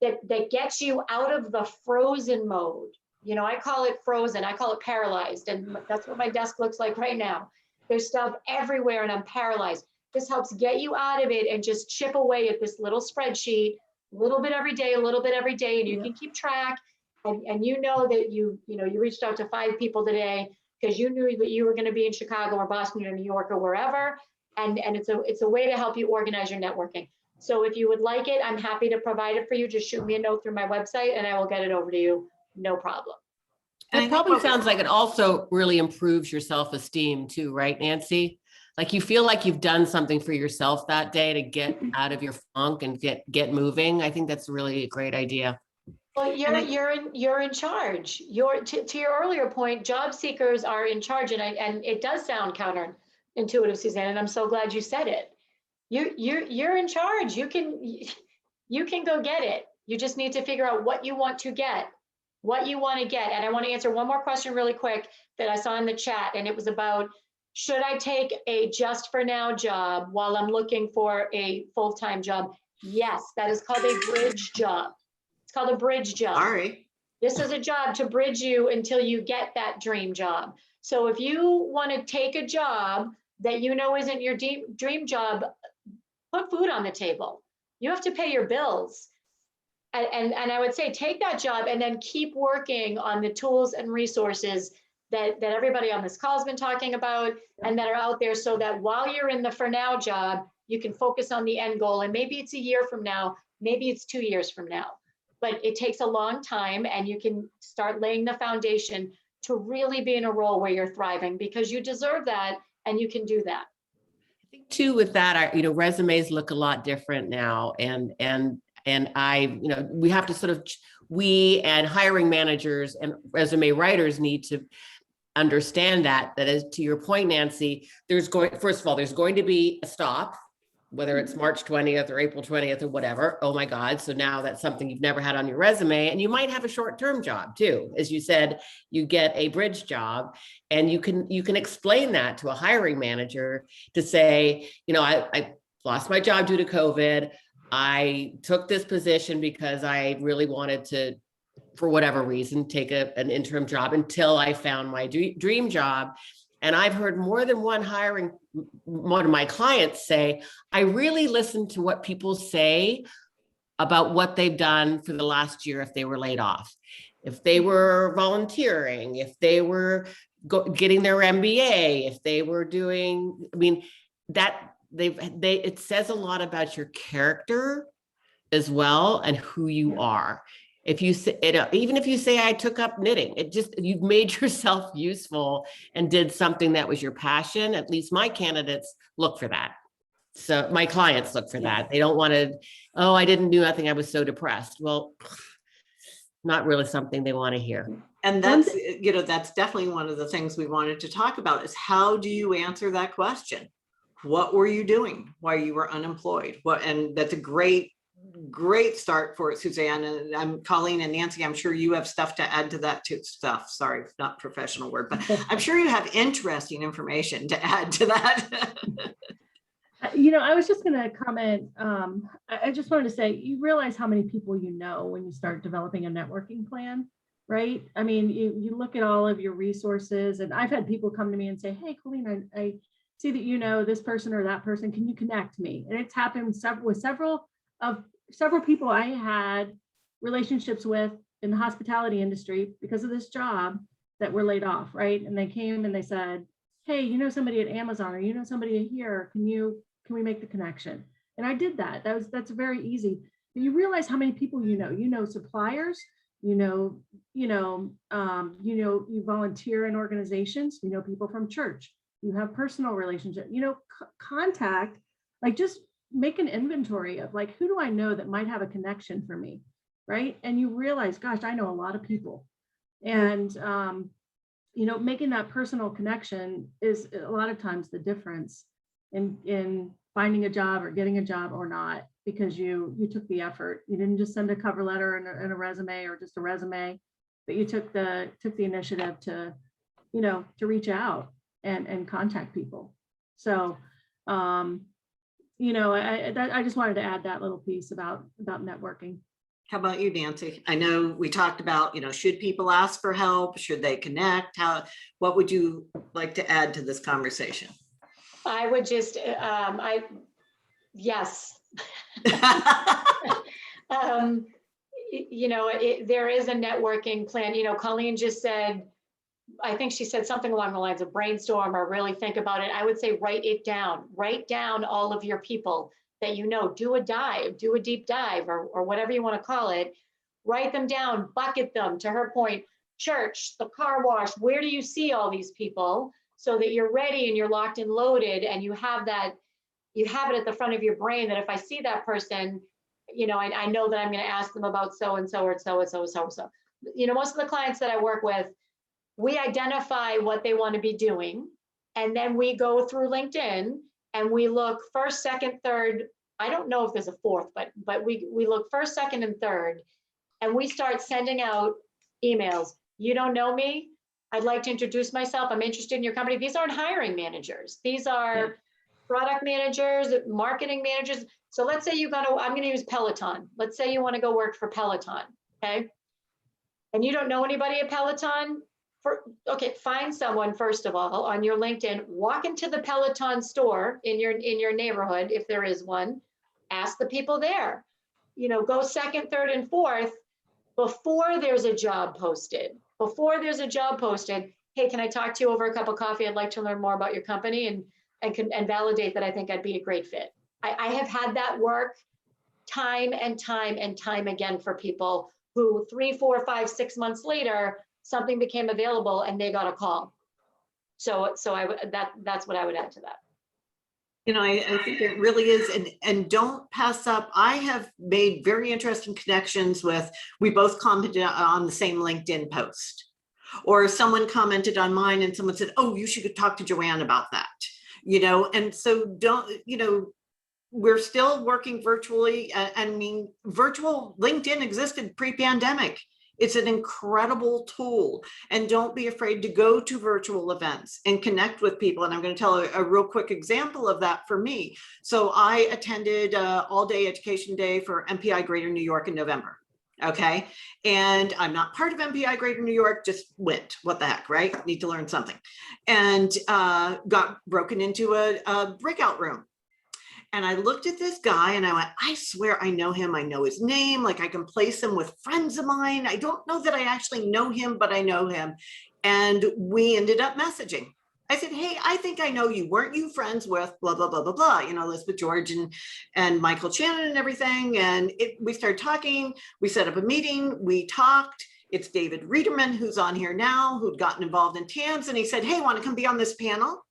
that gets you out of the frozen mode. I call it frozen. I call it paralyzed. And that's what my desk looks like right now. There's stuff everywhere and I'm paralyzed. This helps get you out of it and just chip away at this little spreadsheet, a little bit every day, and you can keep track. And you know that you reached out to 5 people today because you knew that you were going to be in Chicago or Boston or New York or wherever. And it's a way to help you organize your networking. So if you would like it, I'm happy to provide it for you. Just shoot me a note through my website and I will get it over to you. No problem. And it probably sounds like it also really improves your self-esteem too, right, Nancy? Like you feel like you've done something for yourself that day to get out of your funk and get moving. I think that's really a great idea. Well, you're in charge. To your earlier point, job seekers are in charge, and it does sound counterintuitive, Suzanne, and I'm so glad you said it. You're in charge. You can go get it. You just need to figure out what you want to get. And I want to answer one more question really quick that I saw in the chat, and it was about, should I take a just for now job while I'm looking for a full-time job? Yes, that is called a bridge job. It's called a bridge job. All right. This is a job to bridge you until you get that dream job. So if you want to take a job that you know isn't your dream job, put food on the table. You have to pay your bills. And I would say take that job and then keep working on the tools and resources that everybody on this call has been talking about and that are out there, so that while you're in the for now job, you can focus on the end goal. And maybe it's a year from now, maybe it's 2 years from now, but it takes a long time, and you can start laying the foundation to really be in a role where you're thriving, because you deserve that and you can do that. I think too, with that, resumes look a lot different now. And we have to we and hiring managers and resume writers need to understand that as to your point, Nancy, first of all, there's going to be a stop, whether it's March 20th or April 20th or whatever. Oh my God. So now that's something you've never had on your resume. And you might have a short-term job too. As you said, you get a bridge job, and you can explain that to a hiring manager to say, I lost my job due to COVID. I took this position because I really wanted to, for whatever reason, take an interim job until I found my dream job. And I've heard more than one of my clients say, I really listen to what people say about what they've done for the last year if they were laid off, if they were volunteering, if they were getting their MBA, if they were doing, it says a lot about your character as well and who you are. If you say, even if you say I took up knitting, you've made yourself useful and did something that was your passion. At least my candidates look for that. So my clients look for that. They don't want to, oh, I didn't do nothing, I was so depressed. Well, not really something they want to hear. And that's, that's definitely one of the things we wanted to talk about is how do you answer that question? What were you doing while you were unemployed? And that's a great start for it, Suzanne. And I'm Colleen and Nancy, I'm sure you have stuff to add to that too. Sorry, not professional word, but I'm sure you have interesting information to add to that. I was just going to comment. I just wanted to say, you realize how many people you know when you start developing a networking plan, right? I mean, you look at all of your resources, and I've had people come to me and say, hey, Colleen, I see that you know this person or that person. Can you connect me? And it's happened with several people I had relationships with in the hospitality industry because of this job that were laid off, right? And they came and they said, hey, you know somebody at Amazon, or you know somebody here, can we make the connection? And I did that. That's very easy. But you realize how many people you know suppliers, you volunteer in organizations, you know people from church, you have personal relationships, contact, like just make an inventory of like, who do I know that might have a connection for me, right? And you realize, gosh, I know a lot of people. And, making that personal connection is a lot of times the difference in finding a job or getting a job or not, because you took the effort. You didn't just send a cover letter and a resume or just a resume, but you took the initiative to reach out and contact people. So, I just wanted to add that little piece about networking. How about you, Nancy? I know we talked about, should people ask for help? Should they connect? What would you like to add to this conversation? I would just, yes. There is a networking plan. Colleen just said, I think she said something along the lines of brainstorm or really think about it. I would say write it down. Write down all of your people that do a deep dive or whatever you want to call it. Write them down, bucket them, to her point, church, the car wash, where do you see all these people, so that you're ready and you're locked and loaded, and you have it at the front of your brain that if I see that person, I know that I'm going to ask them about so-and-so or so-and-so. Most of the clients that I work with, we identify what they want to be doing, and then we go through LinkedIn and we look first, second, third. I don't know if there's a fourth, but we look first, second, and third, and we start sending out emails. You don't know me? I'd like to introduce myself. I'm interested in your company. These aren't hiring managers. These are product managers, marketing managers. So let's say I'm going to use Peloton. Let's say you want to go work for Peloton, okay? And you don't know anybody at Peloton. Find someone, first of all, on your LinkedIn, walk into the Peloton store in your neighborhood, if there is one, ask the people there, go second, third, and fourth before there's a job posted. Hey, can I talk to you over a cup of coffee? I'd like to learn more about your company and validate that I think I'd be a great fit. I have had that work time and time again for people who 3, 4, 5, 6 months later, something became available and they got a call. So that's what I would add to that. I think it really is. And don't pass up. I have made very interesting connections with, we both commented on the same LinkedIn post. Or someone commented on mine and someone said, oh, you should talk to Joanne about that. And so we're still working virtually. I mean, virtual LinkedIn existed pre-pandemic. It's an incredible tool, and don't be afraid to go to virtual events and connect with people. And I'm going to tell a real quick example of that for me. So I attended all-day education day for MPI Greater New York in November. Okay. And I'm not part of MPI Greater New York, just went, what the heck, right? Need to learn something. And got broken into a breakout room. And I looked at this guy and I went, I swear I know him. I know his name. Like I can place him with friends of mine. I don't know that I actually know him, but I know him. And we ended up messaging. I said, hey, I think I know you. Weren't you friends with blah, blah, blah, blah, blah, Elizabeth George and Michael Shannon and everything. And we started talking. We set up a meeting. We talked. It's David Reederman, who's on here now, who'd gotten involved in TAMS. And he said, hey, want to come be on this panel?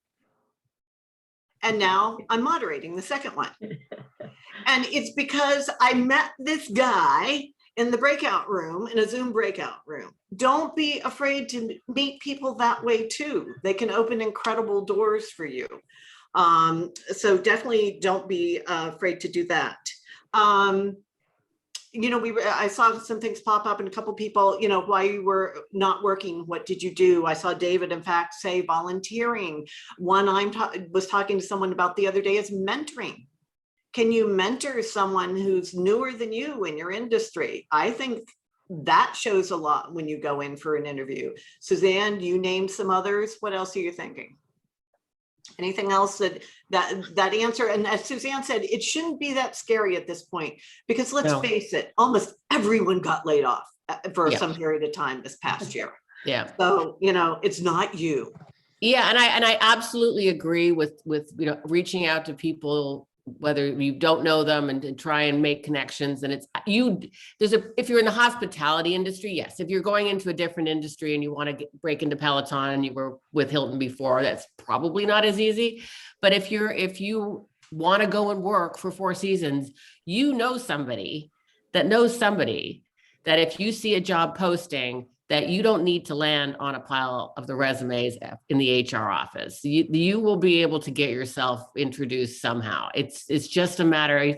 And now I'm moderating the second one. And it's because I met this guy in the breakout room, in a Zoom breakout room. Don't be afraid to meet people that way too. They can open incredible doors for you. So definitely don't be afraid to do that. I saw some things pop up and a couple people, why you were not working, what did you do? I saw David, in fact, say volunteering. One I was talking to someone about the other day is mentoring. Can you mentor someone who's newer than you in your industry? I think that shows a lot when you go in for an interview. Suzanne, you named some others. What else are you thinking? Anything else that answer? And as Suzanne said, it shouldn't be that scary at this point, because let's face it, almost everyone got laid off for some period of time this past year. Yeah. So, it's not you. Yeah. And I absolutely agree with reaching out to people, whether you don't know them, and try and make connections. And if you're in the hospitality industry, yes. If you're going into a different industry and you want to break into Peloton and you were with Hilton before, that's probably not as easy. But if you want to go and work for Four Seasons, somebody that knows somebody that if you see a job posting, that you don't need to land on a pile of the resumes in the HR office. You will be able to get yourself introduced somehow. It's just a matter,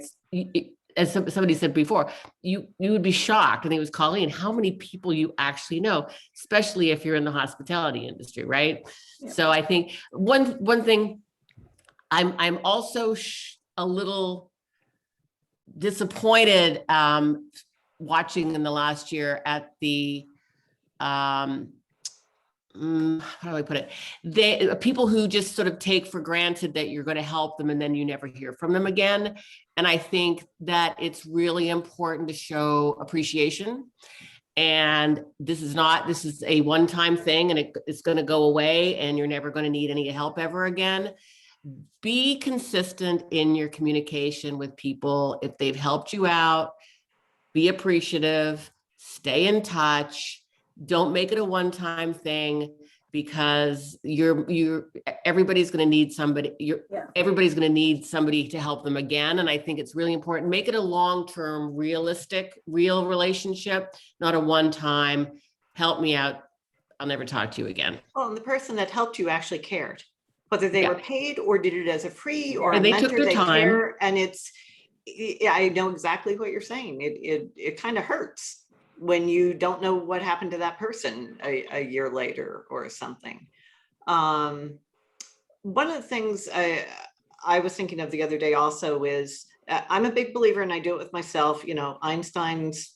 as somebody said before, you would be shocked, and it was Colleen, how many people you actually know, especially if you're in the hospitality industry, right? Yeah. So I think one thing, I'm also a little disappointed watching in the last year at the how do I put it? People who just sort of take for granted that you're going to help them and then you never hear from them again. And I think that it's really important to show appreciation. And this is a one-time thing, and it's going to go away, and you're never going to need any help ever again. Be consistent in your communication with people. If they've helped you out, be appreciative, stay in touch. Don't make it a one-time thing, because everybody's going to need somebody. Everybody's going to need somebody to help them again. And I think it's really important. Make it a long-term, real relationship, not a one-time, help me out, I'll never talk to you again. Well, and the person that helped you actually cared, whether they were paid or did it as a free or and a they mentor, took their time. care. And I know exactly what you're saying. It kind of hurts when you don't know what happened to that person a year later or something. One of the things I was thinking of the other day also is, I'm a big believer, and I do it with myself, Einstein's,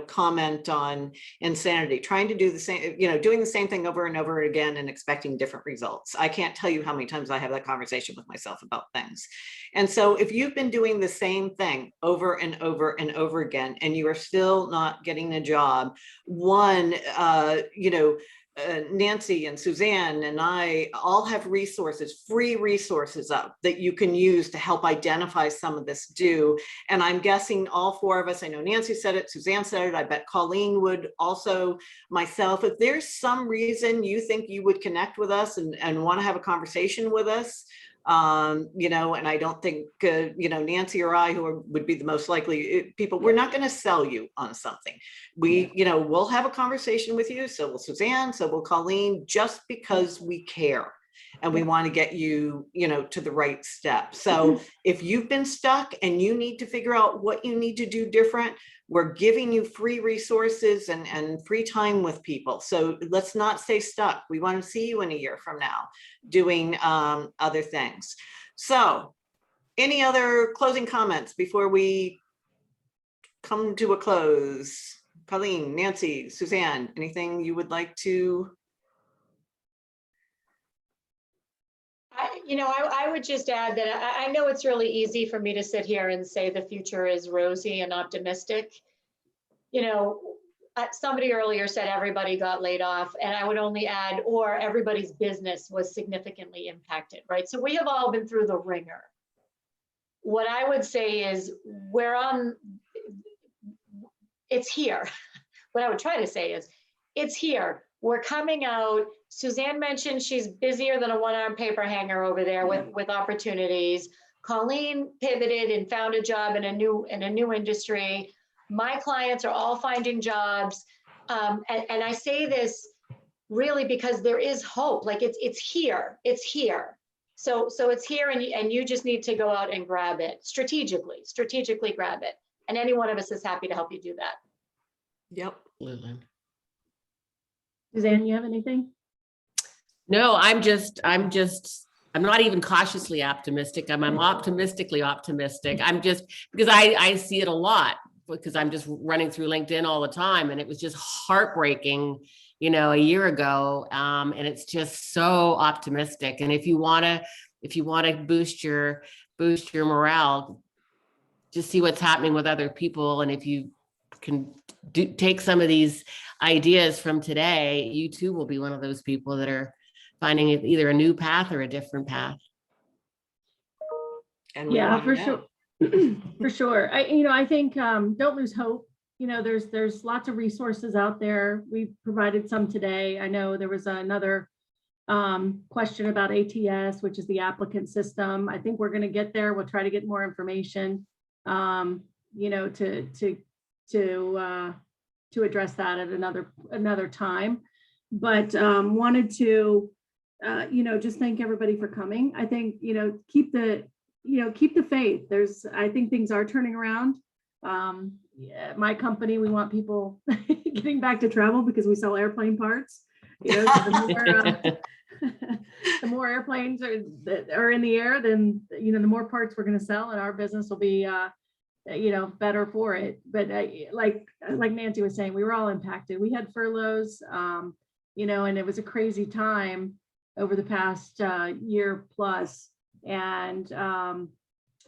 comment on insanity, trying to do the same, doing the same thing over and over again and expecting different results. I can't tell you how many times I have that conversation with myself about things. And so if you've been doing the same thing over and over and over again, and you are still not getting a job, Nancy and Suzanne and I all have resources, free resources up that you can use to help identify some of this due. And I'm guessing all four of us, I know Nancy said it, Suzanne said it, I bet Colleen would also, myself, if there's some reason you think you would connect with us and want to have a conversation with us, You know, and I don't think, you know, Nancy or I, would be the most likely people, we're not going to sell you on something. We, you know, we'll have a conversation with you. So will Suzanne, so will Colleen, just because we care. And we want to get you, you know, to the right step. So if you've been stuck and you need to figure out what you need to do different, we're giving you free resources and free time with people. So let's not stay stuck. We want to see you in a year from now doing other things. So any other closing comments before we come to a close? Colleen, Nancy, Suzanne, anything you would like to? I would just add that I know it's really easy for me to sit here and say the future is rosy and optimistic. You know, somebody earlier said everybody got laid off, and I would only add, or everybody's business was significantly impacted, right? So we have all been through the ringer. What I would say is it's here. What I would try to say is it's here. We're coming out. Suzanne mentioned she's busier than a one-arm paper hanger over there with opportunities. Colleen pivoted and found a job in a new industry. My clients are all finding jobs. And I say this really because there is hope. Like it's here. It's here. So it's here, and you just need to go out and grab it strategically grab it. And any one of us is happy to help you do that. Yep. Absolutely. Suzanne, you have anything? No, I'm not even cautiously optimistic. I'm optimistically optimistic. I'm just, because I see it a lot, because I'm just running through LinkedIn all the time, and it was just heartbreaking, you know, a year ago. And it's just so optimistic. And if you want to boost your morale, just see what's happening with other people. And if you can take some of these ideas from today, you too will be one of those people that are finding either a new path or a different path. And Yeah, for sure. For sure. I think don't lose hope. You know, there's lots of resources out there. We provided some today. I know there was another question about ATS, which is the applicant system. I think we're going to get there. We'll try to get more information, you know, to address that at another time. But wanted to, you know, just thank everybody for coming. I think, you know, keep the faith. I think things are turning around. Yeah, my company, we want people getting back to travel because we sell airplane parts. You know, so the more airplanes are in the air, then, you know, the more parts we're going to sell, and our business will be, you know, better for it. But like Nancy was saying, we were all impacted. We had furloughs, you know, and it was a crazy time over the past year plus. And,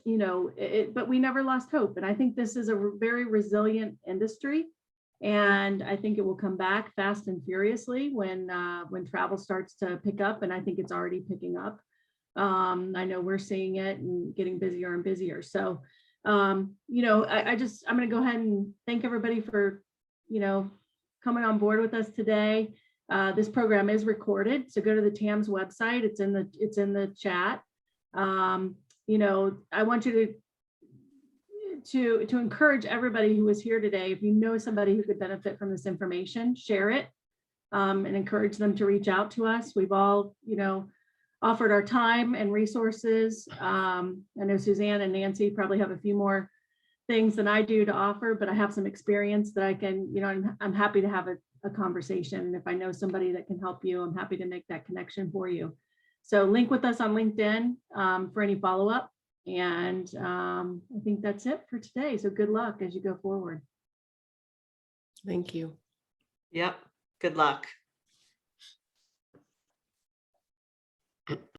you know, but we never lost hope. And I think this is a very resilient industry. And I think it will come back fast and furiously when travel starts to pick up. And I think it's already picking up. I know we're seeing it and getting busier and busier. So, you know, I'm going to go ahead and thank everybody for, you know, coming on board with us today. This program is recorded, so go to the TAMS website. It's in the chat. You know, I want you to encourage everybody who is here today. If you know somebody who could benefit from this information, share it, and encourage them to reach out to us. We've all, you know, offered our time and resources. I know Suzanne and Nancy probably have a few more things than I do to offer, but I have some experience that I can, you know, I'm happy to have a conversation. And if I know somebody that can help you, I'm happy to make that connection for you. So link with us on LinkedIn for any follow-up. And I think that's it for today. So good luck as you go forward. Thank you. Yep. Good luck.